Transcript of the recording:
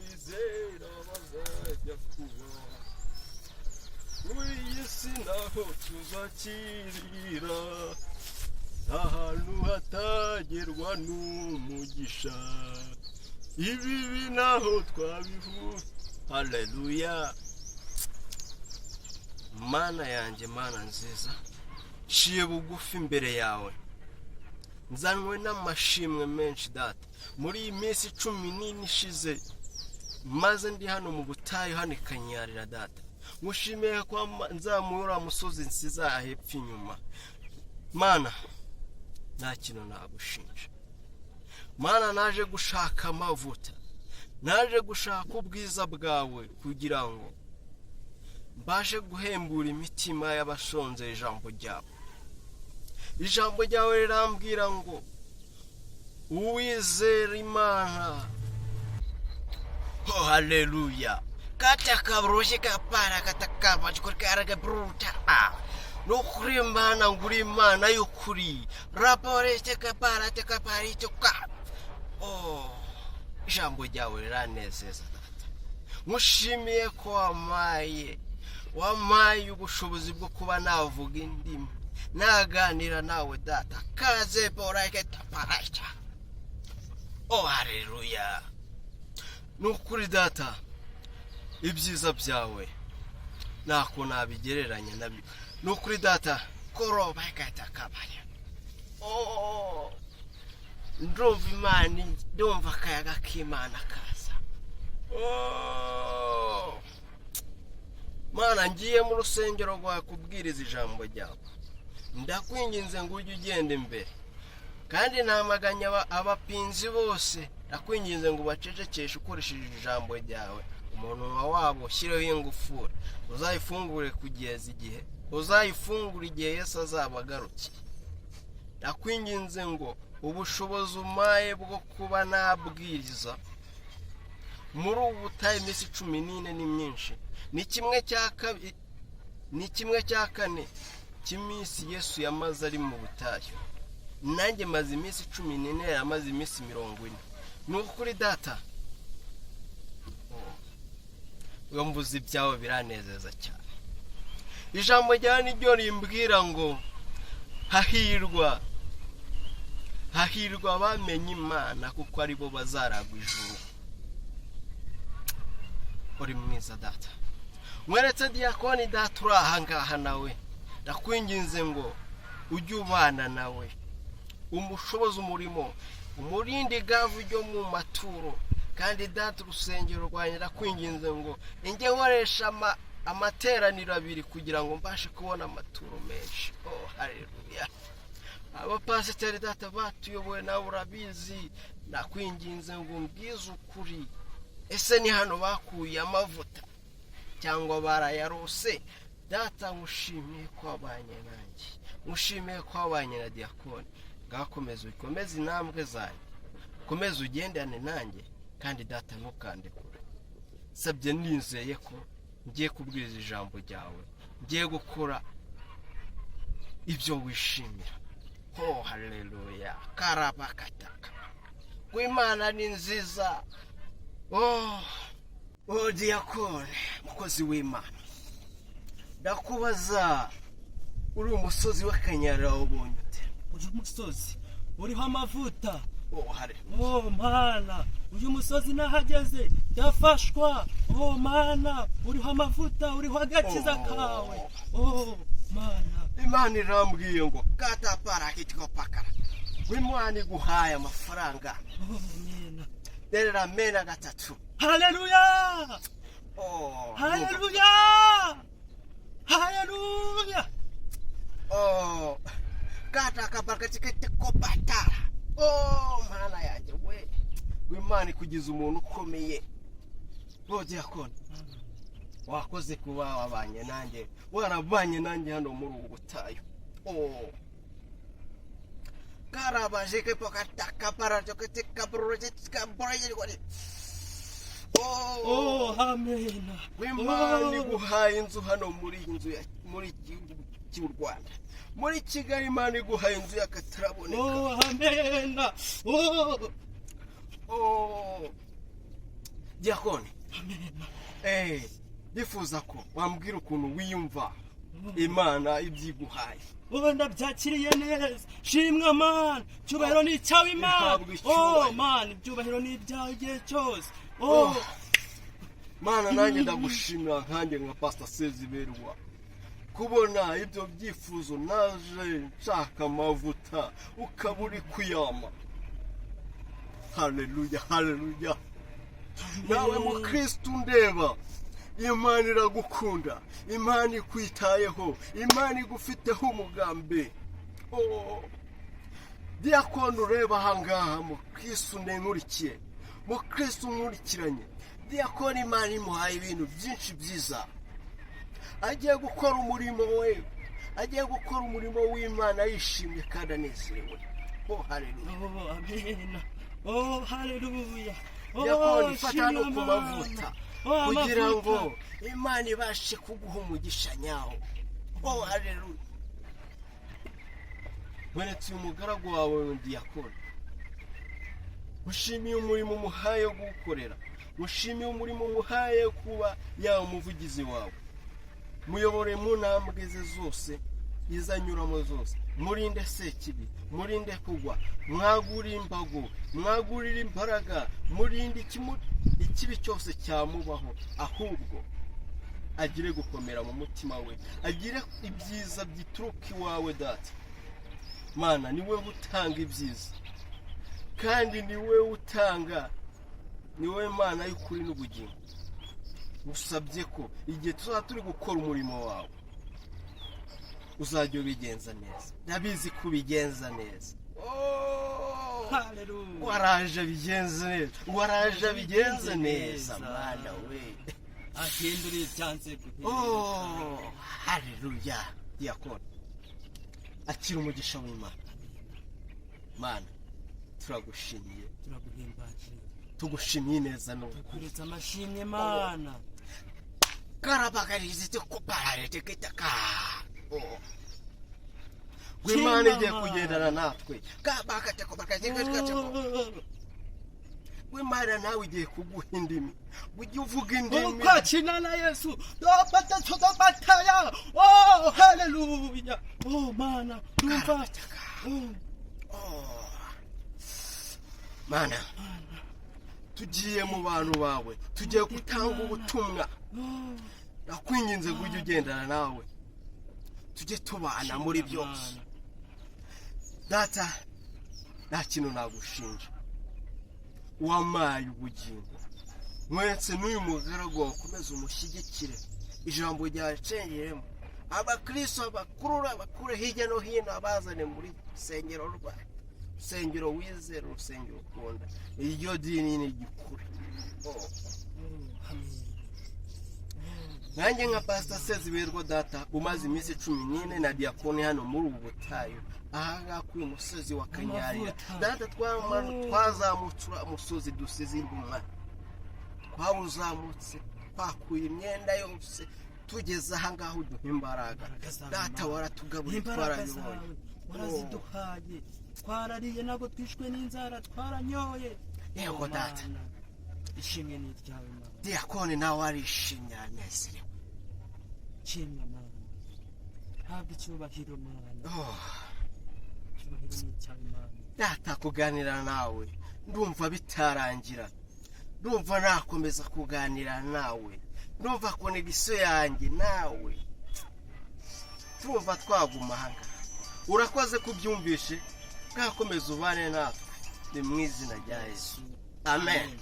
abizera bazajya kuba muri iyi si naho tuzakirira ahantu hatagerwa n'umugisha ibibi naho twabivuga. Haleluya. Mana yanjye, Mana nziza, nciye bugufi imbere yawe, nzanwe n'amashimwe menshi data muri iyi minsi 14 ishize maze ndi hano mu butayu hano ikanyarira data. Ngushimiye ko nzamura musozi nsiza ahepfo inyuma. Mana, nta kintu nagushinja. Mana, naje gushaka amavuta, naje gushaka ubwiza bwawe kugira ngo mbashe guhembura imitima y'abashonje ijambo ryawe. Ijambo ryawe rirambwira ngo uwizera Imana, oh haleluya, kata kabroje kapara katakaba chikora bruta nukuri Imana, nguri Imana y'ukuri rapore tekapara choka. Oh, ijambo ryawe riranezeza data. Ngushimiye ko wamaye ubushobozi bwo kuba navuga indimi, naganira nawe data. Kaze borake taparacha. Oh haleluya. Nukuri data, ibyiza byawe nako nabigereranya nabyo. Nukuri data, koroba katakabaya. Oh, ndumva Imana, ndumva akayaga k'Imana kaza. Oh, Mana, ngiye mu rusengero rwawe kubwiriza ijambo ryawe. Ndakwinginze ngo ujye ugenda imbere, kandi namaganya abapinzi bose. Ndakwinginze ngo bacecekeshe ukoresheje ijambo ryawe. Umunwa wabo shyireho ingufuri, uzayifungure kugeza igihe, uzayifungura igihe Yesu azaba agarutse. Ndakwinginze ngo ubushobozi umaye bwo kuba nabwiriza muri ubu butayu iminsi 14 ni myinshi. Ni kimwe cya kane cy'iminsi Yesu yamaze ari mu butayu. Nanjye maze iminsi 14, yamaze iminsi 40. Nukuri data, mvuze ibyawe biranezeza cyane. Ijambo ryawe niryo rimbwira ngo hahirwa bamenye Imana kuko ari bo bazaragwa ijuru. Uri mwiza data. Mweretse diakoni data uri ahangaha nawe. Ndakwinginze ngo ujye ubana nawe, umushoboza umurimo, umurindi gavu ryo mu maturo. Kandi data, urusengero rwanjye ndakwinginze ngo njye nkoresha amateraniro 2 kugira ngo mbashe kubona amaturo menshi. Oh haleluya. Abapasiteri data batuyoboye nawe urabizi. Ndakwinginze ngo mbwize ukuri, ese ni hano bakuye amavuta cyangwa barayarose? Data, ngushimiye ko wabanye nanjye, ngushimiye ko wabanye na diakoni. Ngakomeza ukomeze intambwe zawe, komeza ugendane nanjye, kandi data ntukandekure. Sabye nizeye ko ngiye kubwiriza ijambo ryawe, ngiye gukora ibyo wishimira. Oh haleluya. Karabakataka. Kw'Imana ni nziza. Oh diakoni, mukozi w'Imana, ndakubaza, uri umusozi w'akanyarira ubonye ute? Uyu musozi uriho amavuta. Oh hare. Oh Mana, uyu musozi nahageze ndafashwa. Oh Mana, uriho amavuta, uriho agakiza kawe. Oh Mana, Imana irambwiye ngo katapara kitiko-pakara. W'Imana iguhaye amafaranga. oh Mena, Derera mena 3. haleluya. Oh Haleluya. Haleluya. Oh, kata kabaraka kitiko-patara. Oh Mana yanjye we, w'Imana kugiza umuntu ukomeye. Oh diakoni, wakoze kuba wabanye nanjye, warabanye nanjye hano muri ubu butayu. Oh, karabaje ke pokataka para joketika projectka boye gwari. Oh amena. W'Imana iguhaye inzu hano muri inzu ya muri cy'u Rwanda, muri Kigali. Imana iguhaye inzu y'akataraboneka. Oh amena. Oh Diakoni, ndifuza ko wambwira ukuntu wiyumva Imana ibyiguhaye. ndabyakiriye neza. Shimwa Mana, cyubahiro ni icyawe Imana. Mana, ibyubahiro ni ibyawe igihe cyose. Mana, nanjye ndagushimira nkanjye nka Pastor Seziberwa kubona ibyo byifuzo naje nshaka amavuta ukaba uri kuyama. Haleluya, haleluya. Nawe mukristo ndeba, Imana iragukunda, Imana ikwitayeho, Imana igufiteho umugambi. Diakoni ureba ahangaha mukristo nkurikiye, mukristo nkurikiranye, Diakoni Imana imuhaye ibintu byinshi byiza. Agiye gukora umurimo we, agiye gukora umurimo w'Imana yishimye kandi anezerewe. Haleluya. Amen. Haleluya. Diakoni, fata no ku mavuta kugira ngo Imana ibashe kuguha umugisha nyawo. Haleluya. Mweretse umugaragu wawe Diakoni, mushimiye umurimo umuhaye gukorera, mushimiye umurimo umuhaye kuba yawe umuvugizi wawe. Muyobore mu ntambwe ze zose izanyuramo zose, murinde sekibi, murinde kugwa, mwagurire imbago, mwagurire imbaraga, murinde ikibi cyose cyamubaho, ahubwo agire gukomera mu mutima we, agire ibyiza byituruka iwawe Data. Mana, niwe utanga ibyiza kandi niwe utanga, niwe Mana y'ukuri n'ubugingo. Usabye ko igihe tuzaba turi gukora umurimo wawe uzajya ubigenza neza. Ndabizi ko ubigenza neza. Haleluya. Waraje bigenze neza, waraje bigenze neza Mana we. Ahinduriye byanze guhindura. Haleluya. Diakoni, akira umugisha w'Imana. Mana, turagushimiye, turaguhimbaje, tugushimiye neza no kuretse amashimwe Mana. Karabagarize tukupare tekitaka. W'Imana igiye kugendana natwe. Kabakate ko bakagenda. W'Imana nawe igiye kuguha indimi. Ujye uvuga indimi. Kwakina na Yesu. Dopata tudobataya. Haleluya. Mana, ndumva. Mana, tugiye mu bantu bawe, tugiye gutanga ubutumwa. Nakwinginze ngo ujye ugendana nawe, tujye tubana muri byose. Data, nta kintu nagushinja, wamaye ubugingo. Mwese n'uyu mugaragu wakomeza umushyigikire, ijambo ryacengeremo. Abakristo bakure hirya no hino, abazane muri rusengero rwawe, rusengero wizera, rusengero ukunda. Iryo dini ni igikuri. Nanjye nka Pastor Seziberwa Data, umaze iminsi 14 na Diakoni hano muri ubu butayu, ahangaha kuri musozi wa Kanyarira. Data, twazamutsura umusozi dusize inguma, twawuzamutse twakuye imyenda yose, tugeze ahangaha uduha imbaraga. Data, waratugaburiye, twarabibonye, waraziduhaye, twarariye ntabwo twishwe n'inzara, twaranyoye. Yego Data, ishimwe ni iryawe Mana. Diakoni nawe arishimye, anezerewe. Shimwa Mana, habwa icyubahiro Mana. Icyubahiro ni icyawe Mana. Data, kuganira nawe ndumva bitarangira, ndumva nakomeza kuganira nawe, ndumva connection yanjye nawe, turumva twaguma hanga. Urakoze kubyumvishe, gakomeza ubane natwe, ni mu izina rya Yesu. Amen.